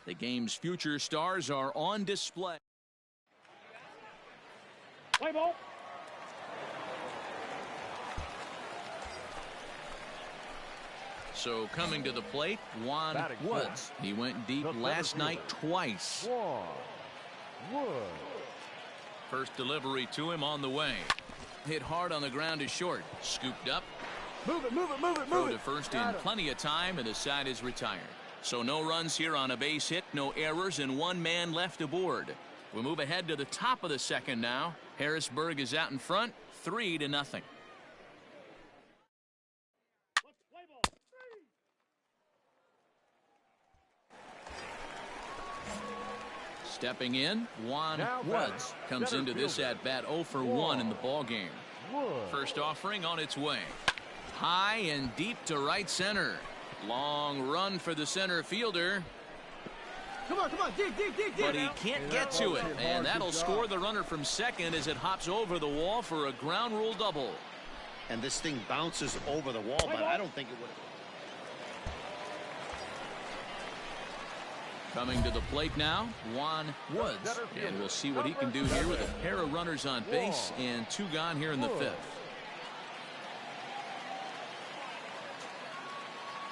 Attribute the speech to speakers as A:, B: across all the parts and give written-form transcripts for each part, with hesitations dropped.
A: The game's future stars are on display.
B: Play ball.
A: So coming to the plate, Juan Woods. He went deep last night twice. First delivery to him on the way. Hit hard on the ground is short. Scooped up.
B: Move it, move it, move it,
A: Throw
B: move
A: to
B: it.
A: first in plenty of time, and the side is retired. So no runs here on a base hit, no errors, and one man left aboard. We move ahead to the top of the second now. Harrisburg is out in front, 3-0. Stepping in, Juan Woods comes into this at-bat 0 for 1 in the ballgame. First offering on its way. High and deep to right center. Long run for the center fielder.
B: Come on, dig.
A: But he can't get to it, and that'll score the runner from second as it hops over the wall for a ground rule double.
C: And this thing bounces over the wall, but I don't think it would have.
A: Coming to the plate now, Juan Woods. And we'll see what he can do here with a pair of runners on base and 2 gone here in the 5th.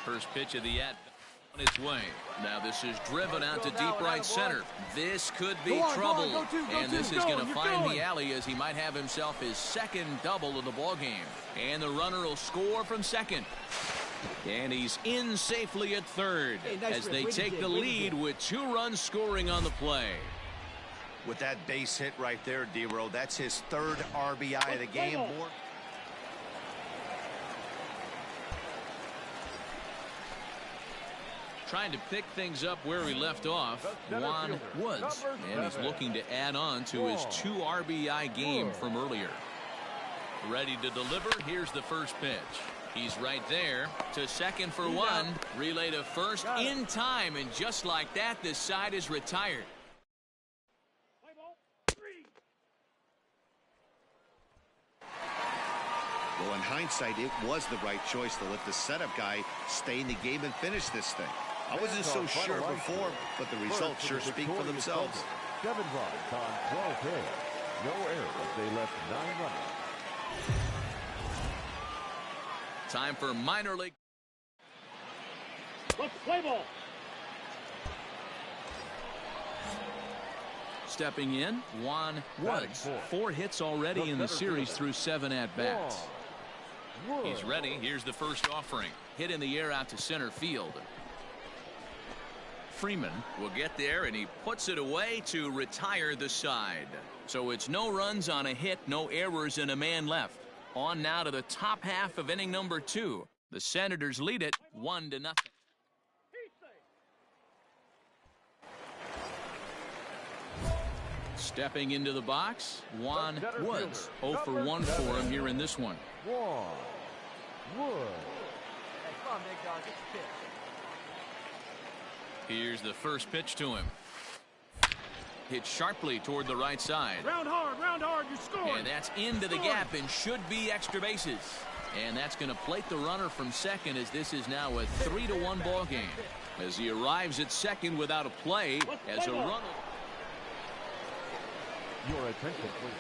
A: First pitch of the at on its way. Now this is driven out to deep right center. This could be trouble. And this is going to find the alley as he might have himself his second double of the ballgame. And the runner will score from second. And he's in safely at third as they take the lead with 2 runs scoring on the play.
C: With that base hit right there, D-Row, that's his 3rd RBI of the game.
A: Trying to pick things up where he left off, Juan Woods. And he's looking to add on to his 2 RBI game from earlier. Ready to deliver. Here's the first pitch. He's right there to second for 1. Relay to first in time, and just like that, this side is retired.
C: Well, in hindsight, it was the right choice to let the setup guy stay in the game and finish this thing. I wasn't so sure before, but the results sure speak for themselves.
D: 7 runs on 12 hits. No errors. They left 9 runners.
A: Time for minor league.
B: Let's play ball.
A: Stepping in, Juan Woods. 4 hits already in the series through 7 at-bats. He's ready. Here's the first offering. Hit in the air out to center field. Freeman will get there, and he puts it away to retire the side. So it's no runs on a hit, no errors, and a man left. On now to the top half of inning number 2. The Senators lead it 1-0. Stepping into the box, Juan Woods. 0 for 1 for him here in this one. Here's the first pitch to him. Hit sharply toward the right side.
B: Round hard, you score.
A: And that's into the gap and should be extra bases. And that's going to plate the runner from second as this is now a 3-1 ball game. As he arrives at second without a play as a runner.
D: Your attention, please.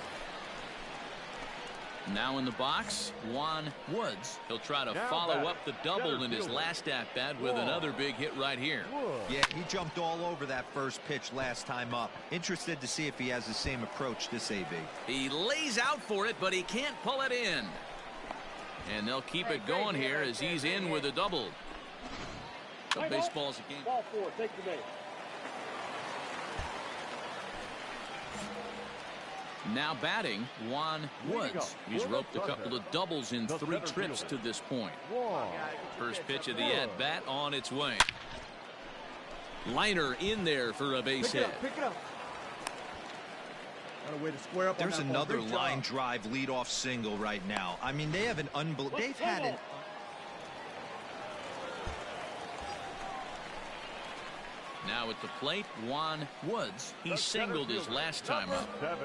A: Now in the box, Juan Woods. He'll try to follow up the double in his last at-bat with another big hit right here.
E: Yeah, he jumped all over that first pitch last time up. Interested to see if he has the same approach this AB.
A: He lays out for it, but he can't pull it in. And they'll keep it going here as he's in with a double. So baseball's a game.
B: Ball 4, take the base.
A: Now batting, Juan Woods. He's roped a couple of doubles in 3 trips to this point. First pitch of the at-bat on its way. Liner in there for a base hit.
B: Pick it up. Got a way to square up.
E: There's another line drive leadoff single right now. I mean, they have an unbelievable. They've had an.
A: Now at the plate, Juan Woods. He singled his last time up.
D: 7.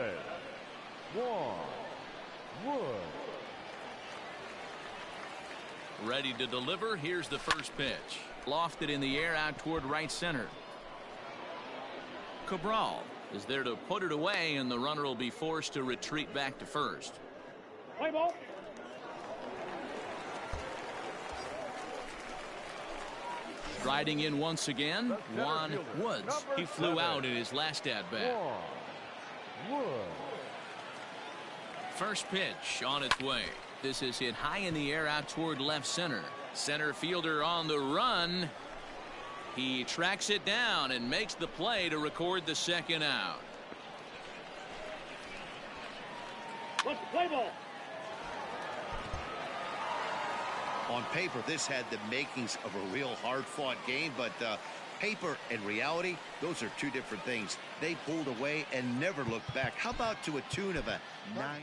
D: Woods.
A: Ready to deliver. Here's the first pitch. Lofted in the air out toward right center. Cabral is there to put it away, and the runner will be forced to retreat back to first.
B: Play ball.
A: Riding in once again, Juan Woods. He flew out in his last at-bat. First pitch on its way. This is hit high in the air out toward left center. Center fielder on the run. He tracks it down and makes the play to record the second out.
B: What's the play ball?
C: On paper, this had the makings of a real hard-fought game, but paper and reality, those are two different things. They pulled away and never looked back. How about to a tune of a 9?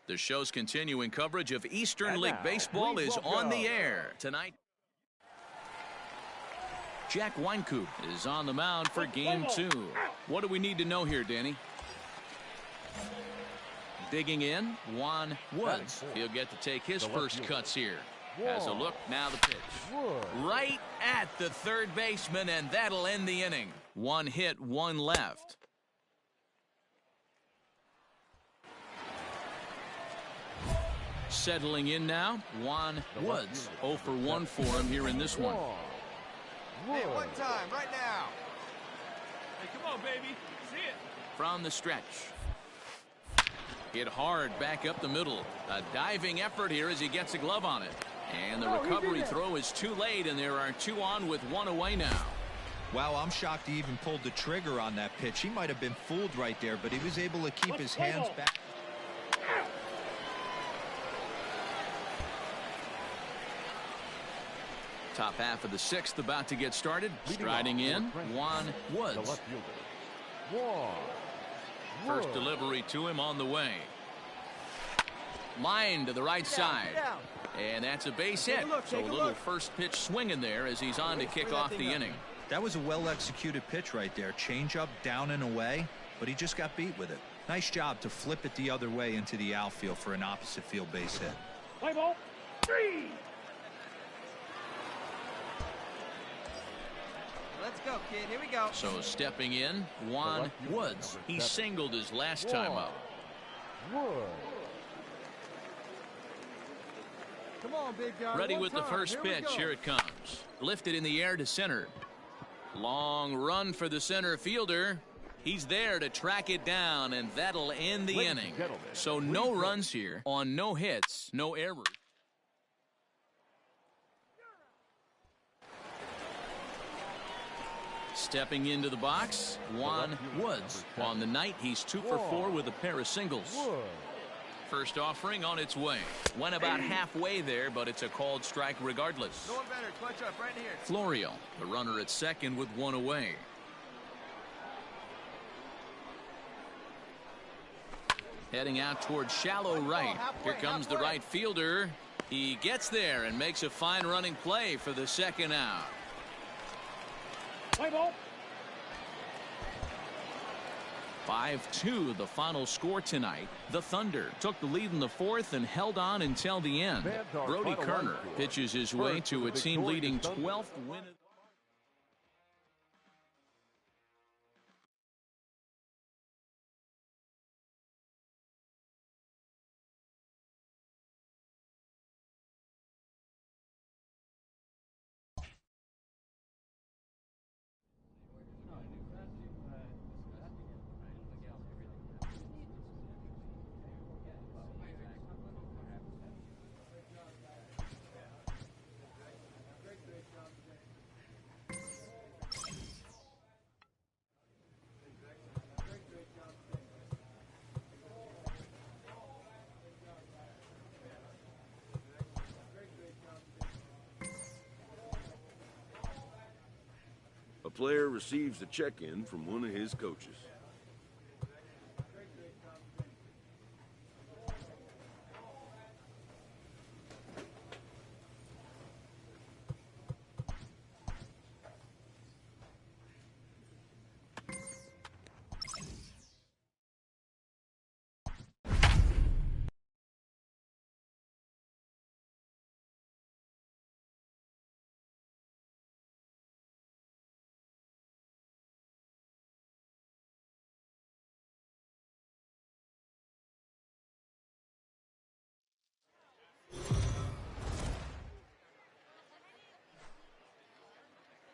A: The show's continuing coverage of Eastern
D: And
A: League
D: now,
A: Baseball
D: please
A: is on
D: welcome
A: the air tonight. Jack Weinkoop is on the mound for Game 2. What do we need to know here, Danny? Digging in, Juan Woods. He'll get to take his first cuts here. Has a look, now the pitch. Right at the third baseman, and that'll end the inning. One hit, one left. Settling in now, Juan Woods. 0 for 1 for him here in this one.
E: Hey, one time, right now.
B: Hey, come on, baby. See it.
A: From the stretch. Hit hard back up the middle. A diving effort here as he gets a glove on it. And the recovery throw is too late, and there are 2 on with 1 away now.
E: Wow, I'm shocked he even pulled the trigger on that pitch. He might have been fooled right there, but he was able to keep his hands back.
A: Top half of the 6th about to get started. Striding in, Juan Woods. First delivery to him on the way. Line to the right side. And that's a base hit. So a little first pitch swing in there as he's on to kick off the inning.
E: That was a well-executed pitch right there. Change up, down and away, but he just got beat with it. Nice job to flip it the other way into the outfield for an opposite field base hit.
B: Play ball. 3.
F: Let's go, kid. Here we go.
A: So stepping in, Juan Woods. He singled his last time up.
F: Come on, big guy.
A: Ready with the first pitch. Here it comes. Lifted in the air to center. Long run for the center fielder. He's there to track it down, and that'll end the inning. So no runs here on no hits, no errors. Stepping into the box, Juan Woods. On the night, he's 2 for 4 with a pair of singles. First offering on its way. Went about halfway there, but it's a called strike regardless.
F: No one better. Clutch up right here.
A: Florio, the runner at second with 1 away. Heading out towards shallow right. Here comes the right fielder. He gets there and makes a fine running play for the second out.
B: Play ball.
A: 5-2 the final score tonight. The Thunder took the lead in the 4th and held on until the end. Brody Kerner pitches his way to a team-leading 12th win.
G: A player receives a check-in from one of his coaches.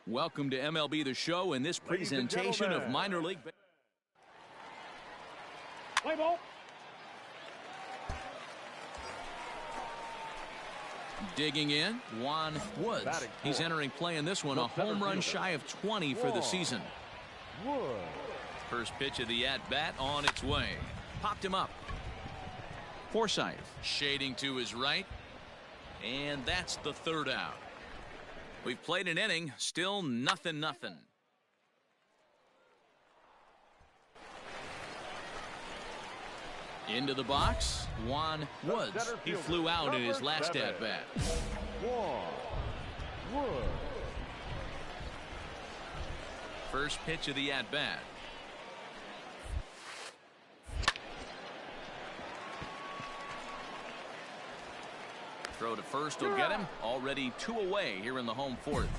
A: Welcome to MLB The Show and this presentation of minor league.
B: Play ball.
A: Digging in, Juan Woods. He's entering play in this one, a home run shy of 20 for the season. First pitch of the at-bat on its way. Popped him up. Forsythe shading to his right. And that's the third out. We've played an inning, still nothing. Into the box, Juan Woods. He flew out in his last at-bat.
D: Wood.
A: First pitch of the at-bat. Throw to first will get him. Already 2 away here in the home fourth.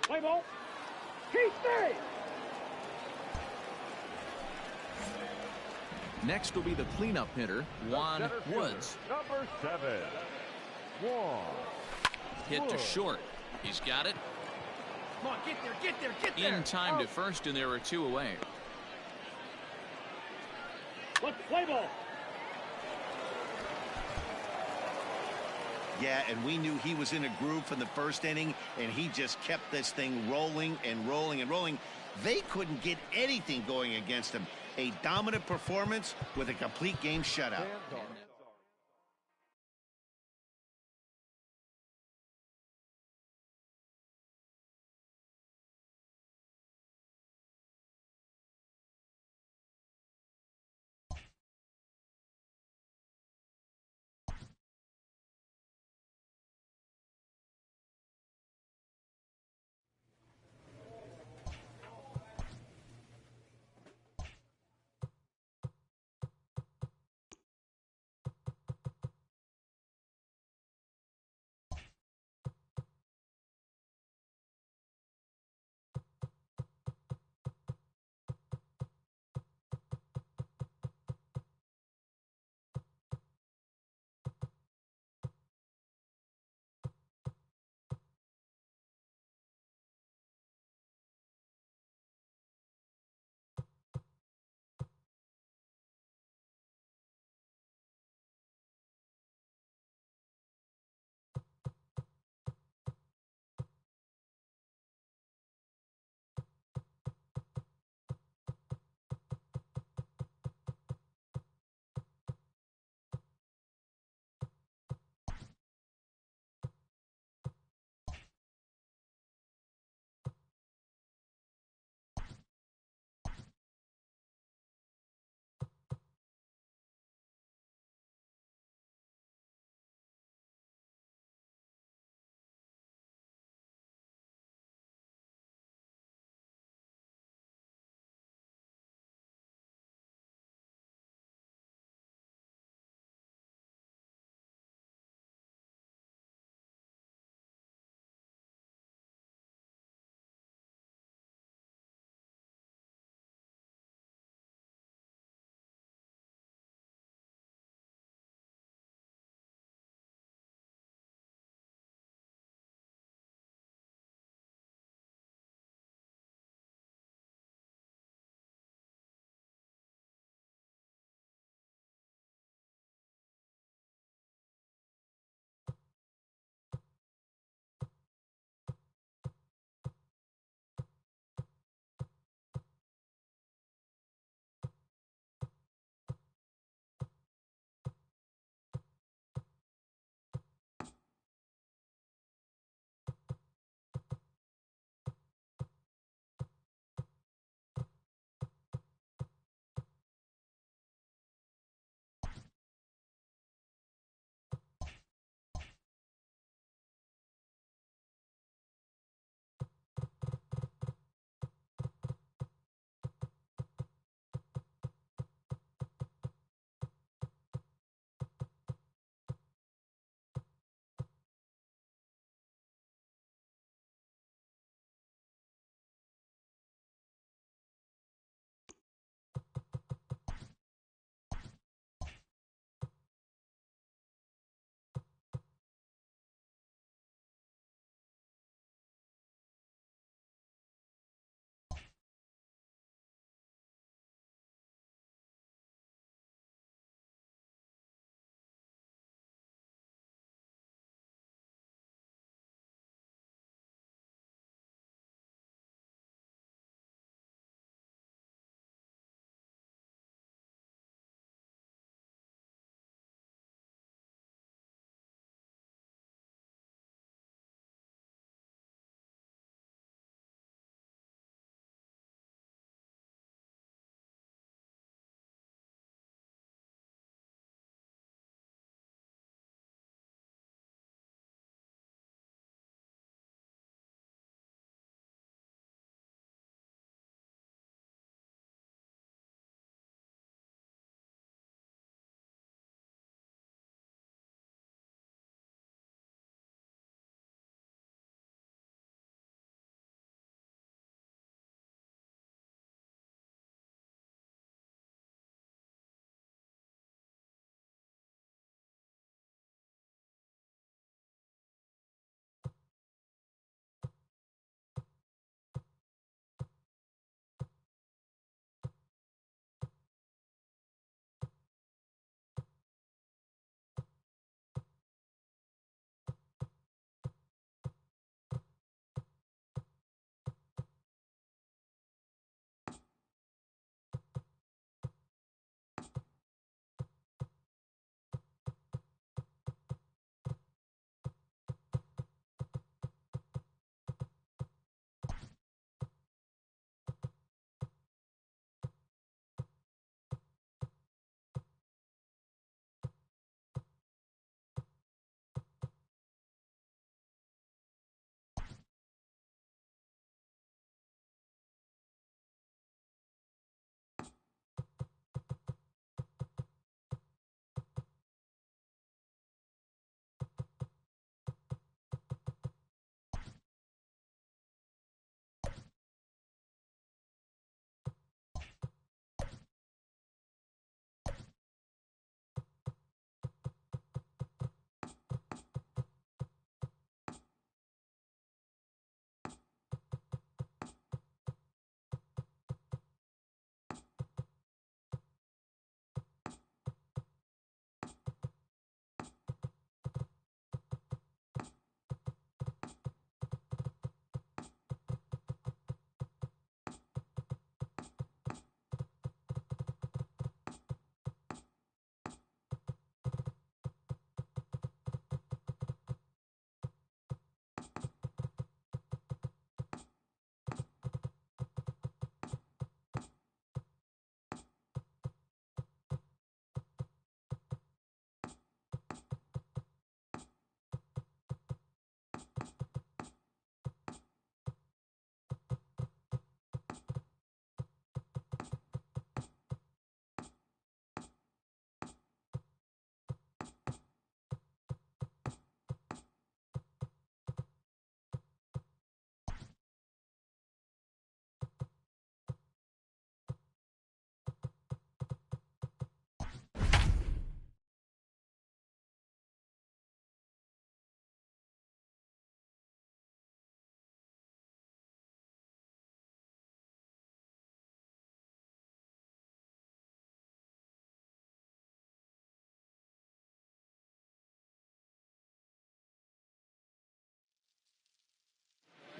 B: Play ball. Keep stay.
A: Next will be the cleanup hitter, Juan Woods.
D: Number 7. Juan.
A: Hit to short. He's got it.
F: Come on, get there, get there, get there.
A: In time to first, and there are 2 away.
B: Let's play ball.
C: Yeah, and we knew he was in a groove from the first inning, and he just kept this thing rolling and rolling and rolling. They couldn't get anything going against him. A dominant performance with a complete game shutout.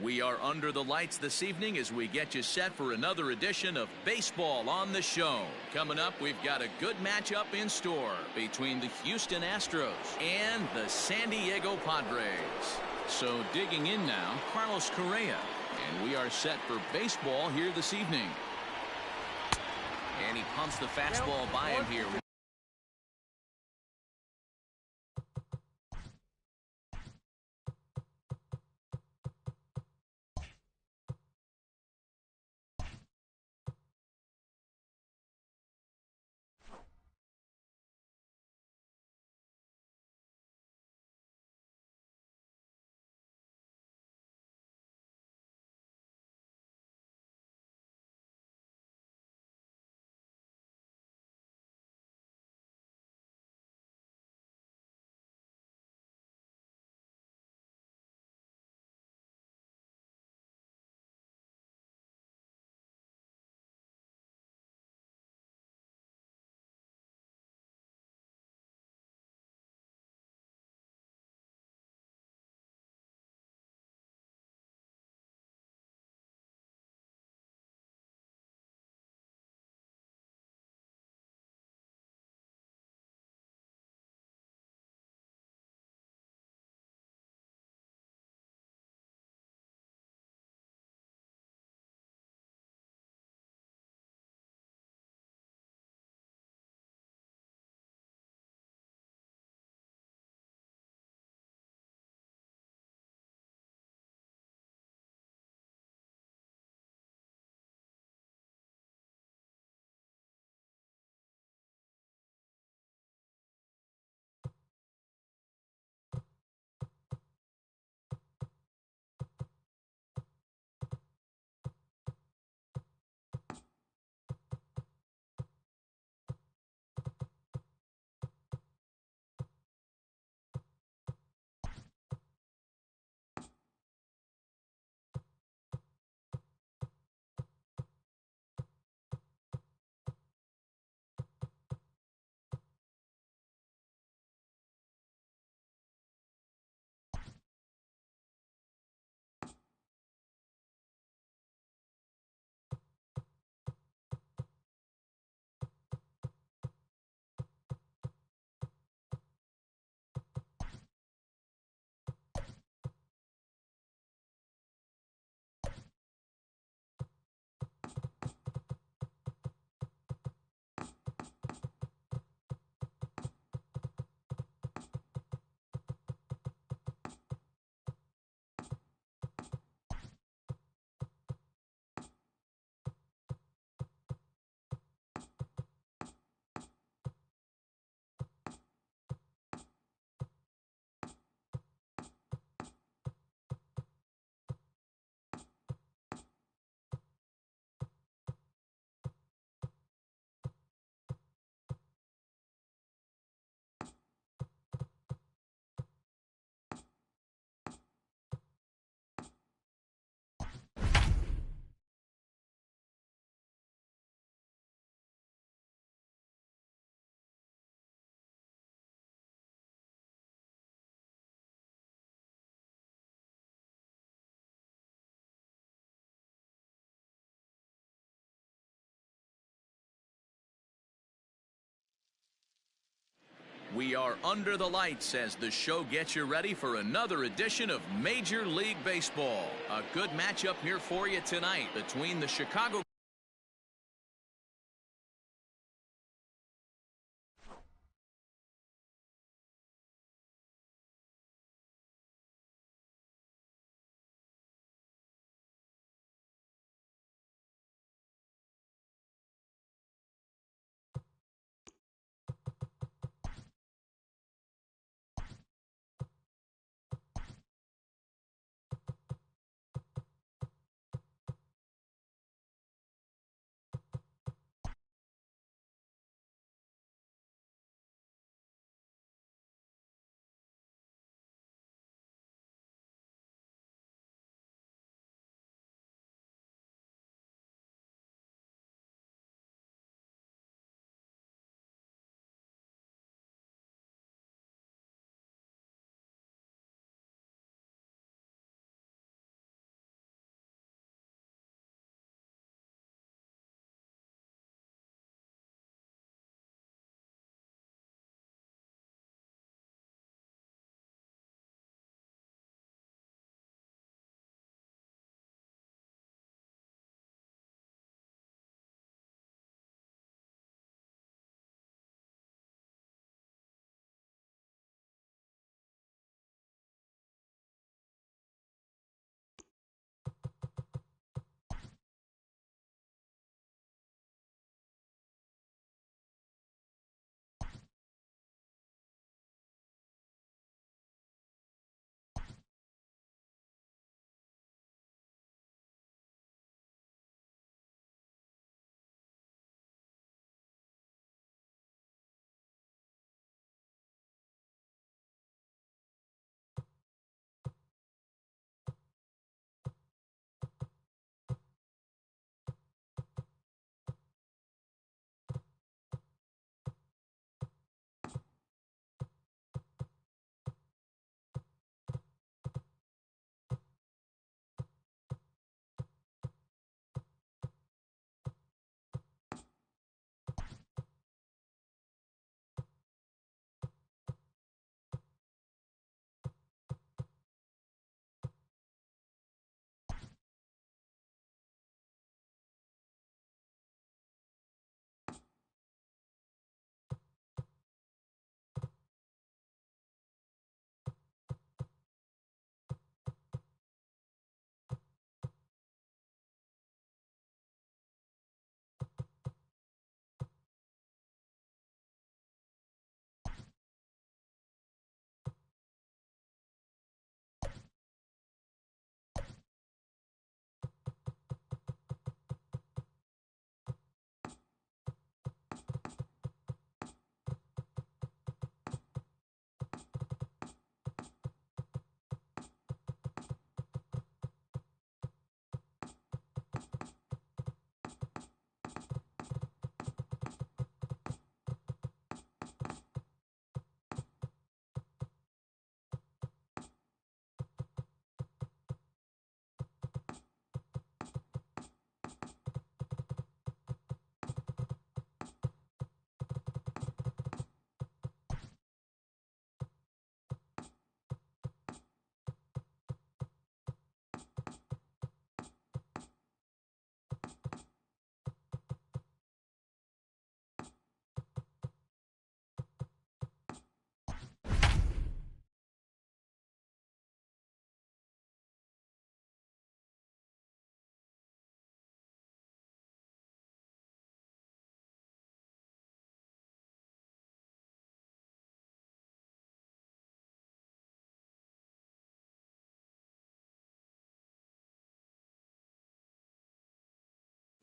A: We are under the lights this evening as we get you set for another edition of Baseball on the Show. Coming up, we've got a good matchup in store between the Houston Astros and the San Diego Padres. So digging in now, Carlos Correa. And we are set for baseball here this evening. And he pumps the fastball by him here. We are under the lights as the show gets you ready for another edition of Major League Baseball. A good matchup here for you tonight between the Chicago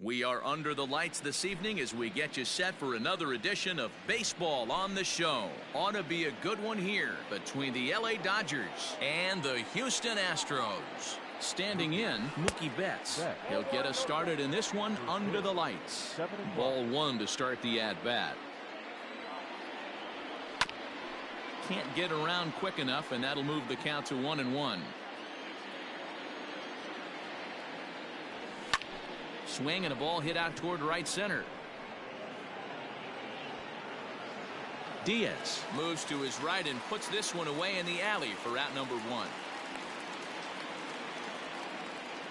A: We are under the lights this evening as we get you set for another edition of Baseball on the Show. Ought to be a good one here between the LA Dodgers and the Houston Astros. Standing in, Mookie Betts. He'll get us started in this one under the lights. Ball one to start the at-bat. Can't get around quick enough, and that'll move the count to 1-1. Swing and a ball hit out toward right center. Diaz moves to his right and puts this one away in the alley for out number one.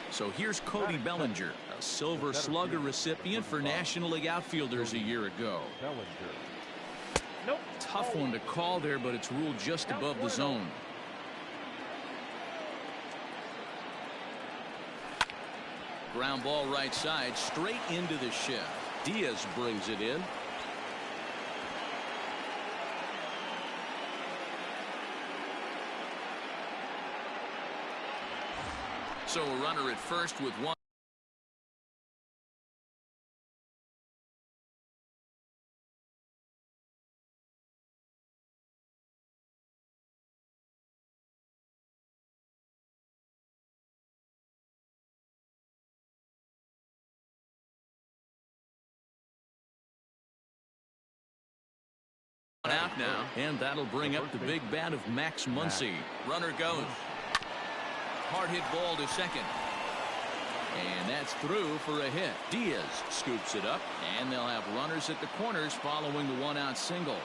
A: So here's Cody Bellinger, a Silver Slugger recipient for National League outfielders a year ago.
F: Nope.
A: Tough one to call there, but it's ruled just above the zone. Ground ball right side, straight into the shift. Diaz brings it in. So a runner at first with one. Out now, and that'll bring up the big bat of Max Muncy. Runner goes. Hard hit ball to second. And that's through for a hit. Diaz scoops it up, and they'll have runners at the corners following the one-out single.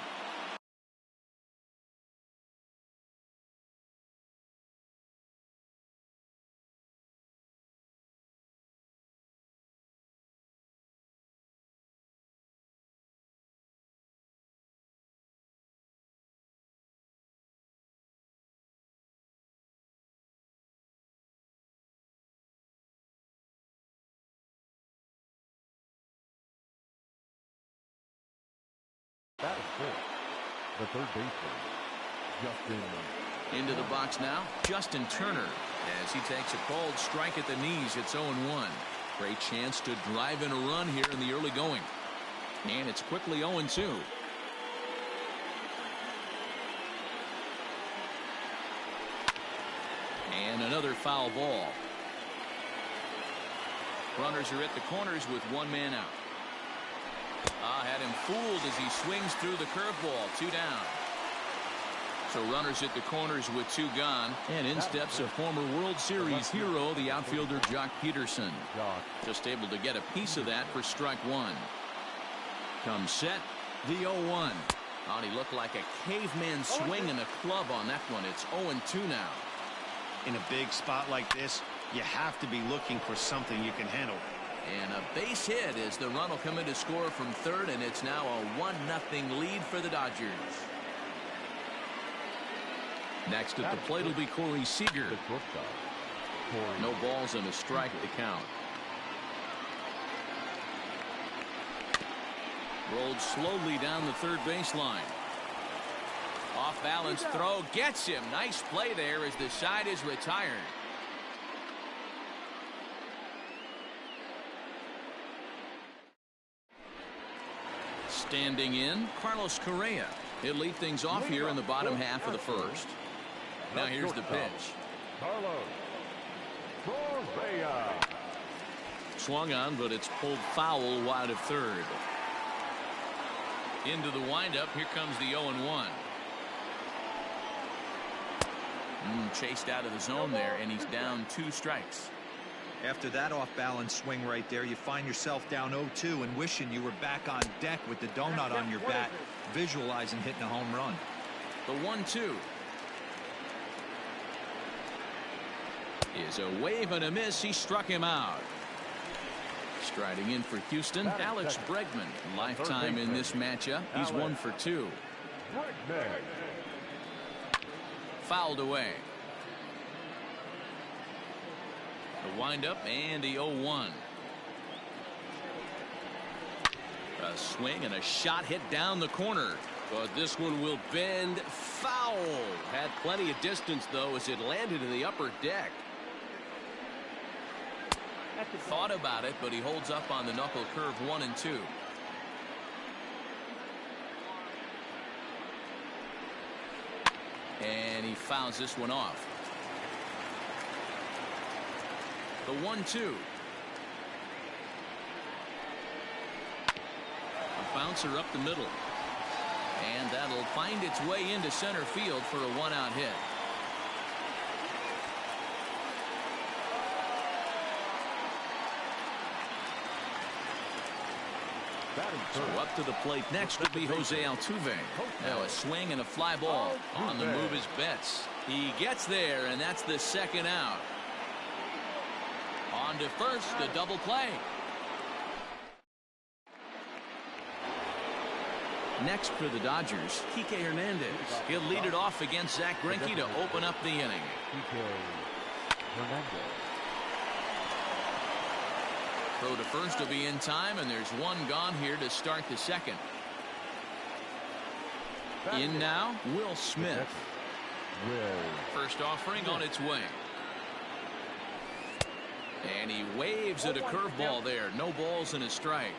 D: That is full. The third baseman, Justin.
A: Into the box now, Justin Turner. As he takes a called strike at the knees, it's 0-1. Great chance to drive in a run here in the early going. And it's quickly 0-2. And another foul ball. Runners are at the corners with one man out. Had him fooled as he swings through the curveball. 2 down. So runners at the corners with 2 gone. And in steps a former World Series hero, the outfielder Jock Peterson. Just able to get a piece of that for strike one. Comes set. The 0-1. Oh, he looked like a caveman swinging a club on that one. It's 0-2 now.
C: In a big spot like this, you have to be looking for something you can handle.
A: And a base hit as the run will come in to score from third, and it's now a 1-0 lead for the Dodgers. Next at the plate will be Corey Seager. No balls and a strike to count. Rolled slowly down the third baseline. Off balance throw gets him. Nice play there as the side is retired. Standing in, Carlos Correa. He'll lead things off here in the bottom half of the first. Now here's the pitch.
D: Carlos Correa.
A: Swung on, but it's pulled foul wide of third. Into the windup. Here comes the 0-1. Chased out of the zone there, and he's down 2 strikes.
E: After that off-balance swing right there, you find yourself down 0-2 and wishing you were back on deck with the donut on your bat, visualizing hitting a home run.
A: The 1-2 is a wave and a miss. He struck him out. Striding in for Houston, Alex Bregman. Lifetime in this matchup. He's 1 for 2. Fouled away. The windup and the 0-1. A swing and a shot hit down the corner. But this one will bend foul. Had plenty of distance, though, as it landed in the upper deck. Thought about it, but he holds up on the knuckle curve 1 and 2. And he fouls this one off. The 1-2. A bouncer up the middle. And that'll find its way into center field for a 1-out hit. So up to the plate next will be Jose Altuve. Now a swing and a fly ball. On the move is Betts. He gets there, and that's the 2nd out. On to first, a double play. Next for the Dodgers, Kike Hernandez. He'll lead it off against Zach Greinke to open up the inning. Throw to first will be in time, and there's one gone here to start the 2nd. In now, Will Smith. First offering on its way. And he waves at a curveball there. No balls and a strike.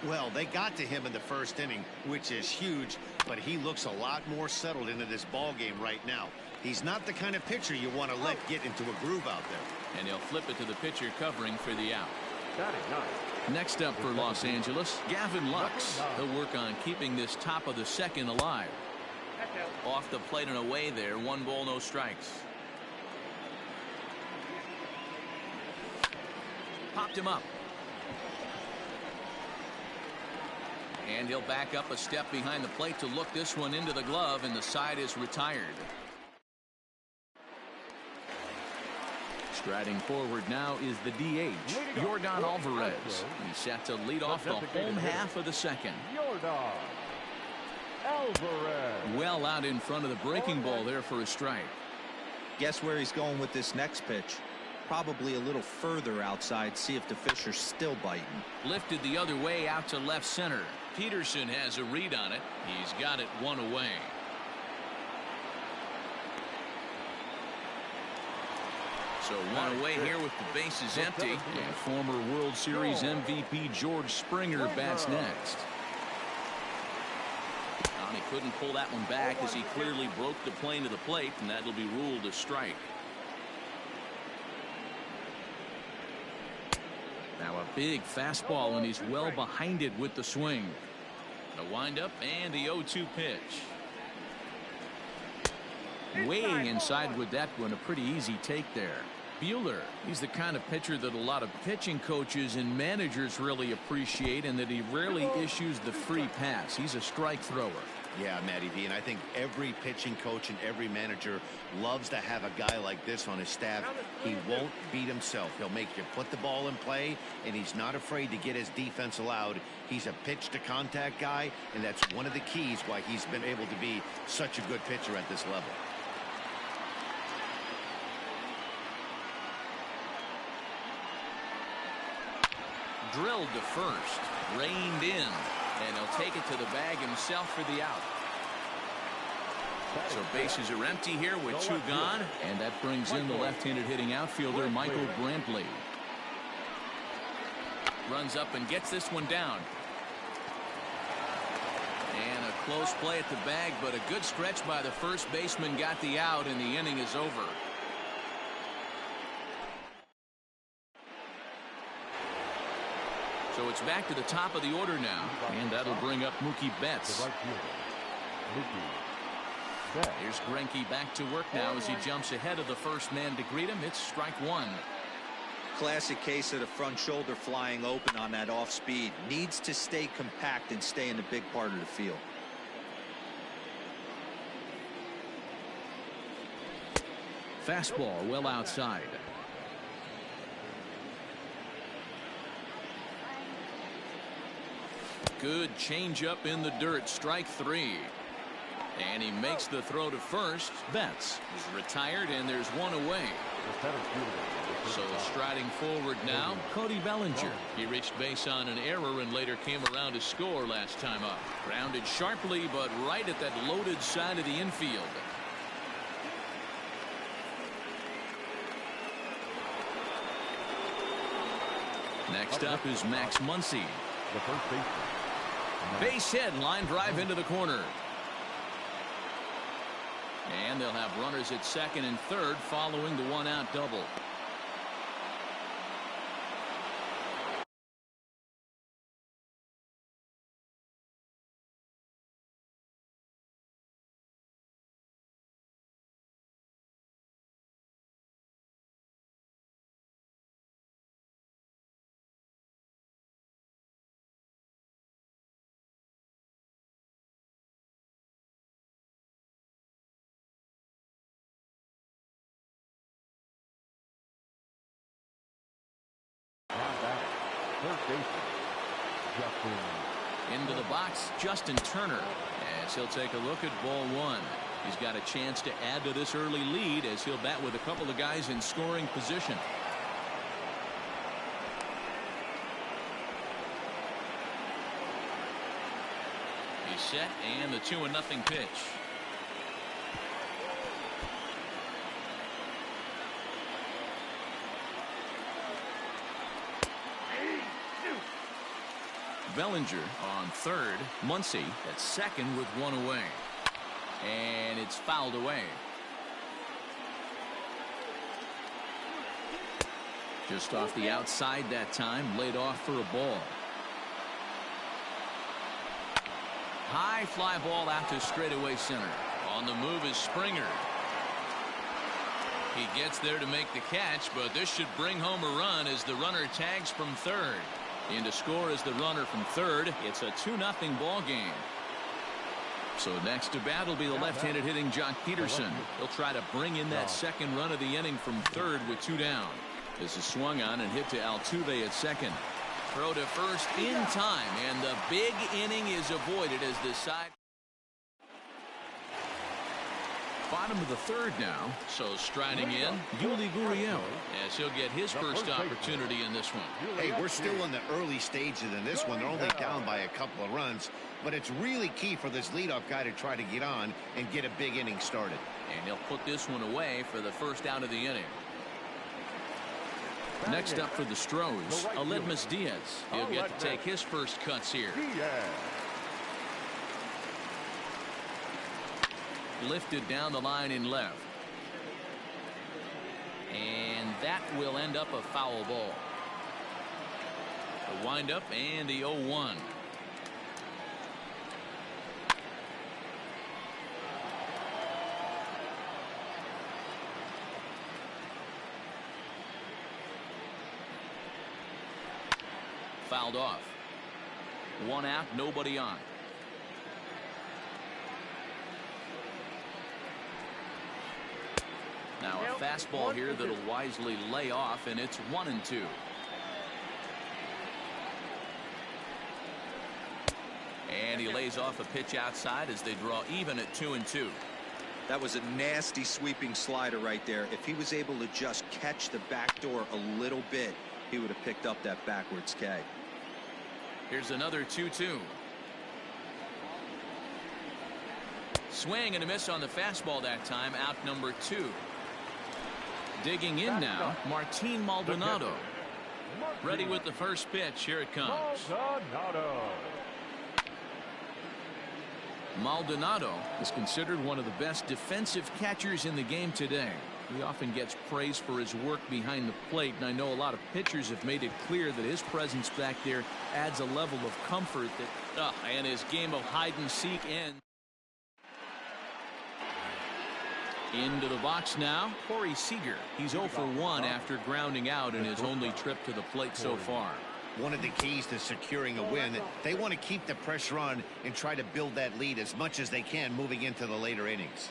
C: Well, they got to him in the 1st inning, which is huge, but he looks a lot more settled into this ball game right now. He's not the kind of pitcher you want to let get into a groove out there.
A: And he'll flip it to the pitcher covering for the out. Next up for Los Angeles, Gavin Lux. He'll work on keeping this top of the 2nd alive. Off the plate and away there. 1 ball, no strikes. Popped him up. And he'll back up a step behind the plate to look this one into the glove, and the side is retired. Striding forward now is the DH, Yordan Alvarez. He's set to lead off the home half of the 2nd.
D: Yordan Alvarez.
A: Well out in front of the breaking ball there for a strike.
E: Guess where he's going with this next pitch? Probably a little further outside. See if the fish are still biting.
A: Lifted the other way out to left center. Peterson has a read on it. He's got it 1 away. So 1 away here with the bases empty. And former World Series MVP George Springer bats next. He couldn't pull that one back as he clearly broke the plane to the plate, and that'll be ruled a strike. Now a big fastball, and he's well behind it with the swing. The windup and the 0-2 pitch. Weighing inside with that one, a pretty easy take there. Buehler, he's the kind of pitcher that a lot of pitching coaches and managers really appreciate, and that he rarely issues the free pass. He's a strike thrower.
C: Yeah, Matty V, and I think every pitching coach and every manager loves to have a guy like this on his staff. He won't beat himself. He'll make you put the ball in play, and he's not afraid to get his defense allowed. He's a pitch-to-contact guy, and that's one of the keys why he's been able to be such a good pitcher at this level.
A: Drilled to first, reined in, and he'll take it to the bag himself for the out. So bases are empty here with 2 gone, and that brings in the left-handed hitting outfielder Michael Brantley. Runs up and gets this one down. And a close play at the bag, but a good stretch by the first baseman got the out, and the inning is over. So it's back to the top of the order now, and that'll bring up Mookie Betts. Here's Greinke back to work now as he jumps ahead of the first man to greet him. It's strike 1.
E: Classic case of the front shoulder flying open on that off speed. Needs to stay compact and stay in the big part of the field.
A: Fastball well outside. Good changeup in the dirt. Strike 3. And he makes the throw to first. Betts is retired, and there's 1 away. So striding forward now, Cody Bellinger. He reached base on an error and later came around to score last time up. Grounded sharply, but right at that loaded side of the infield. Next up is Max Muncy.
D: The first baseman.
A: Base hit, line drive into the corner. And they'll have runners at second and third following the one-out double. Into the box, Justin Turner, as he'll take a look at ball one. He's got a chance to add to this early lead as he'll bat with a couple of guys in scoring position. He's set, and the 2-0 pitch. Bellinger on third. Muncy at second with one away. And it's fouled away. Just off the outside that time. Laid off for a ball. High fly ball out to straightaway center. On the move is Springer. He gets there to make the catch, but this should bring home a run as the runner tags from third. In to score is the runner from third. It's a 2-0 ball game. So next to bat will be the left-handed hitting Jock Peterson. He'll try to bring in that second run of the inning from third with 2 down. This is swung on and hit to Altuve at second. Throw to first in time, and the big inning is avoided as the side. Bottom of the third now, so striding in, Yuli Gurriel, as he'll get his first opportunity in this one.
C: Hey, we're still in the early stages in this one. They're only down by a couple of runs, but it's really key for this leadoff guy to try to get on and get a big inning started.
A: And he'll put this one away for the first out of the inning. Next up for the Stros, Aledmys Diaz. He'll get to take his first cuts here. Lifted down the line in left. And that will end up a foul ball. The windup and the 0-1. Fouled off. 1 out, nobody on. Now a fastball here that'll wisely lay off, and it's 1-2. And he lays off a pitch outside as they draw even at 2-2.
E: That was a nasty sweeping slider right there. If he was able to just catch the back door a little bit, he would have picked up that backwards K.
A: Here's another 2-2. Swing and a miss on the fastball that time. Out number 2. Digging in now, Martin Maldonado. Ready with the first pitch. Here it comes. Maldonado is considered one of the best defensive catchers in the game today. He often gets praise for his work behind the plate, and I know a lot of pitchers have made it clear that his presence back there adds a level of comfort that and his game of hide and seek ends. Into the box now, Corey Seager. He's 0 for 1 after grounding out in his only trip to the plate so far.
C: One of the keys to securing a win, they want to keep the pressure on and try to build that lead as much as they can moving into the later innings.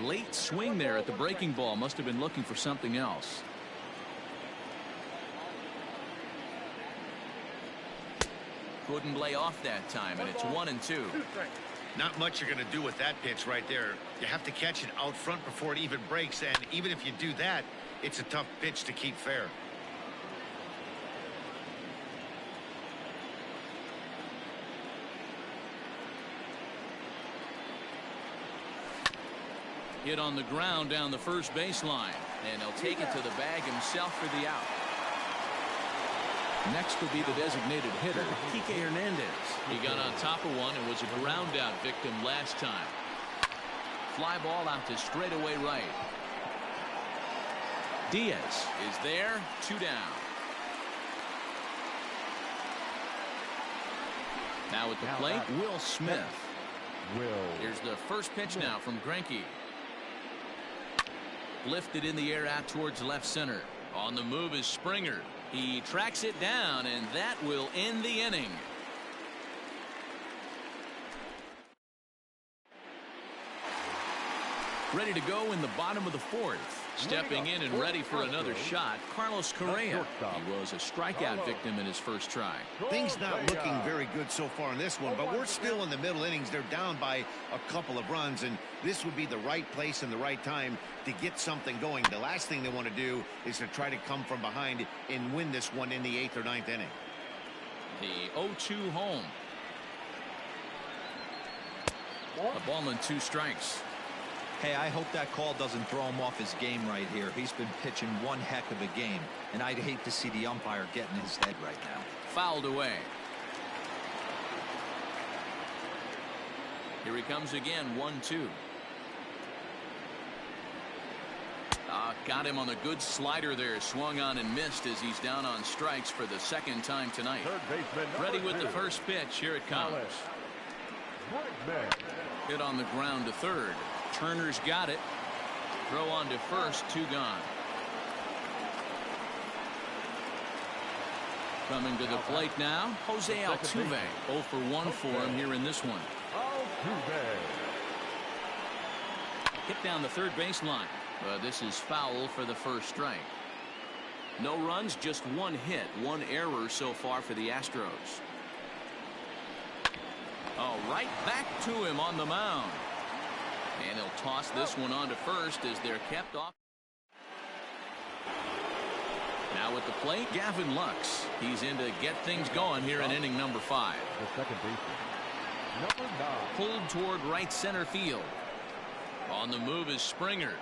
A: Late swing there at the breaking ball. Must have been looking for something else. Couldn't lay off that time, and it's 1-2.
C: Not much you're going to do with that pitch right there. You have to catch it out front before it even breaks, and even if you do that, it's a tough pitch to keep fair.
A: Hit on the ground down the first baseline, and he'll take it to the bag himself for the out. Next will be the designated hitter, Kike Hernandez. He got on top of one and was a ground out victim last time. Fly ball out to straightaway right. Diaz is there, 2 down. Now at the plate, Will Smith. Here's the first pitch now from Greinke. Lifted in the air out towards left center. On the move is Springer. He tracks it down, and that will end the inning. Ready to go in the bottom of the 4th. Stepping in and ready for another shot, Carlos Correa. He was a strikeout victim in his first try.
C: Things not looking very good so far in this one, but we're still in the middle innings. They're down by a couple of runs, and this would be the right place and the right time to get something going. The last thing they want to do is to try to come from behind and win this one in the 8th or 9th inning.
A: The 0-2 home. A ball and 2 strikes.
E: Hey, I hope that call doesn't throw him off his game right here. He's been pitching one heck of a game, and I'd hate to see the umpire get in his head right now.
A: Fouled away. Here he comes again, 1-2. Got him on a good slider there. Swung on and missed as he's down on strikes for the 2nd time tonight. Ready with the first pitch. Here it comes. Hit on the ground to third. Turner's got it. Throw on to first, 2 gone. Coming to the plate now, Jose Altuve. 0 for 1 for him here in this one. Hit down the third baseline. This is foul for the first strike. No runs, just 1 hit, 1 error so far for the Astros. Right back to him on the mound. And he'll toss this one on to first as they're kept off. Now at the plate, Gavin Lux. He's in to get things going here in inning number 5.
D: The second baseman, number 9.
A: Pulled toward right center field. On the move is Springer.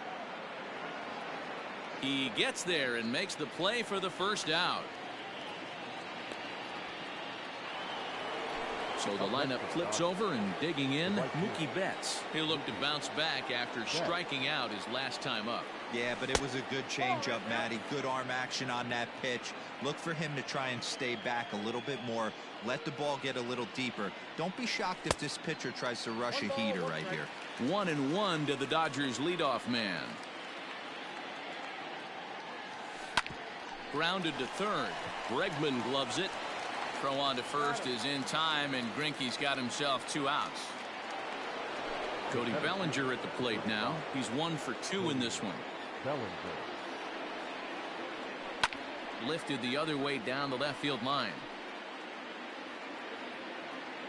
A: He gets there and makes the play for the first out. So the lineup flips over, and digging in, Mookie Betts. He'll look to bounce back after striking out his last time up.
E: Yeah, but it was a good changeup, Matty. Good arm action on that pitch. Look for him to try and stay back a little bit more. Let the ball get a little deeper. Don't be shocked if this pitcher tries to rush a heater right here.
A: 1-1 to the Dodgers leadoff man. Grounded to third. Bregman gloves it. Throw on to first is in time, and Greinke's got himself 2 outs. Cody Bellinger at the plate now. He's 1 for 2 in this one. Lifted the other way down the left field line.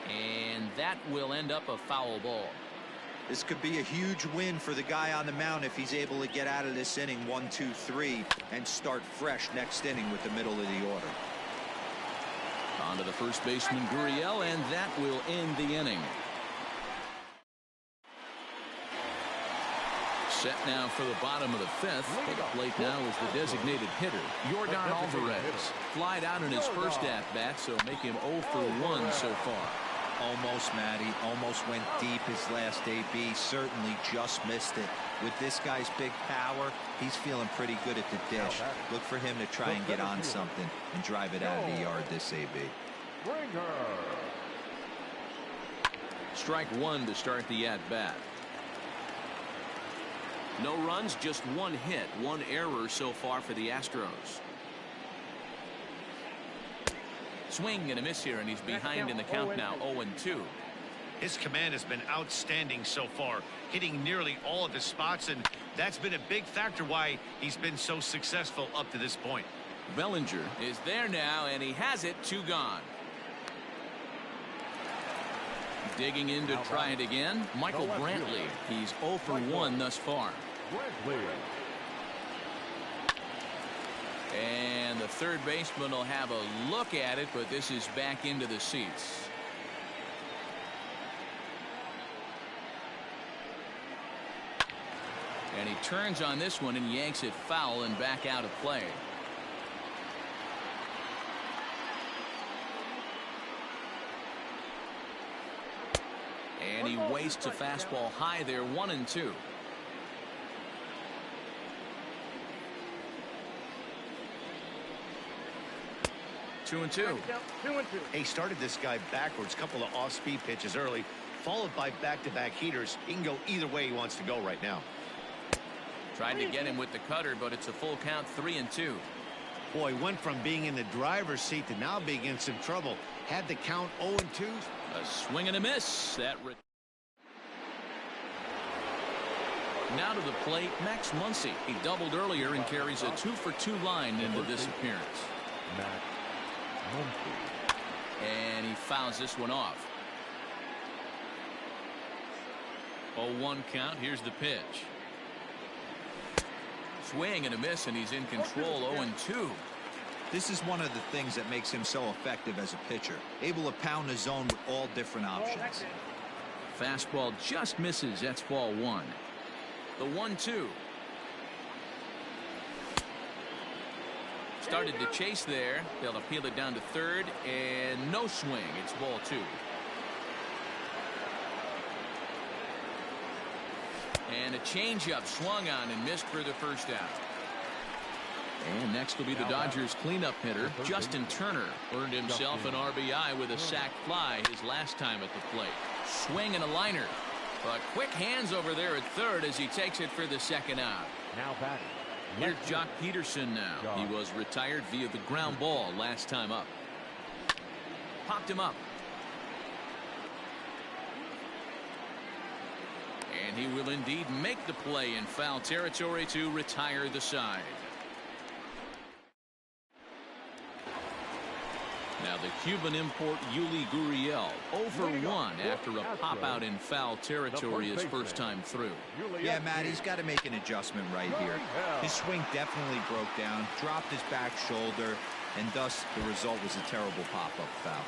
A: And that will end up a foul ball.
E: This could be a huge win for the guy on the mound if he's able to get out of this inning 1, 2, 3 and start fresh next inning with the middle of the order.
A: On to the first baseman, Gurriel, and that will end the inning. Set now for the bottom of the 5th. At the plate now is the designated hitter, Yordan Alvarez. Flied out in his first at-bat, so make him 0 for 1 so far.
E: Almost, Matty. Almost went deep his last AB. Certainly just missed it. With this guy's big power, he's feeling pretty good at the dish. Look for him to try and get on something and drive it out of the yard this AB.
A: Strike 1 to start the at-bat. No runs, just 1 hit, 1 error so far for the Astros. Swing and a miss here, and he's behind in the count now, 0-2.
C: His command has been outstanding so far, hitting nearly all of his spots, and that's been a big factor why he's been so successful up to this point.
A: Bellinger is there now, and he has it, 2 gone. Digging in to try it again, Michael Brantley. He's 0 for 1 thus far. And the third baseman will have a look at it, but this is back into the seats. And he turns on this one and yanks it foul and back out of play. And he wastes a fastball high there, 1-2. Two and two.
C: He started this guy backwards, couple of off-speed pitches early, followed by back-to-back heaters. He can go either way he wants to go right now.
A: Tried to get him with the cutter, but it's a full count, 3-2.
C: Boy, went from being in the driver's seat to now being in some trouble. Had the count 0-2.
A: A swing and a miss. Now to the plate, Max Muncy. He doubled earlier and carries a 2-for-2 line into this appearance. And he fouls this one off. 0-1 count. Here's the pitch. Swing and a miss, and he's in control. 0-2.
E: This is one of the things that makes him so effective as a pitcher. Able to pound the zone with all different options.
A: Fastball just misses. That's ball one. The 1-2. Started to chase there. They'll appeal it down to third, and no swing. It's ball two. And a changeup swung on and missed for the first out. And next will be the Dodgers cleanup hitter, Justin Turner. Earned himself an RBI with a sac fly his last time at the plate. Swing and a liner. But quick hands over there at third as he takes it for the second out.
D: Now batting.
A: Here's Jock Peterson now. He was retired via the ground ball last time up. Popped him up. And he will indeed make the play in foul territory to retire the side. Now the Cuban import Yuli Gurriel 0-for-1 after a pop out in foul territory his first time through.
E: Yeah, Matt, he's got to make an adjustment right here. His swing definitely broke down, dropped his back shoulder, and thus the result was a terrible pop-up foul.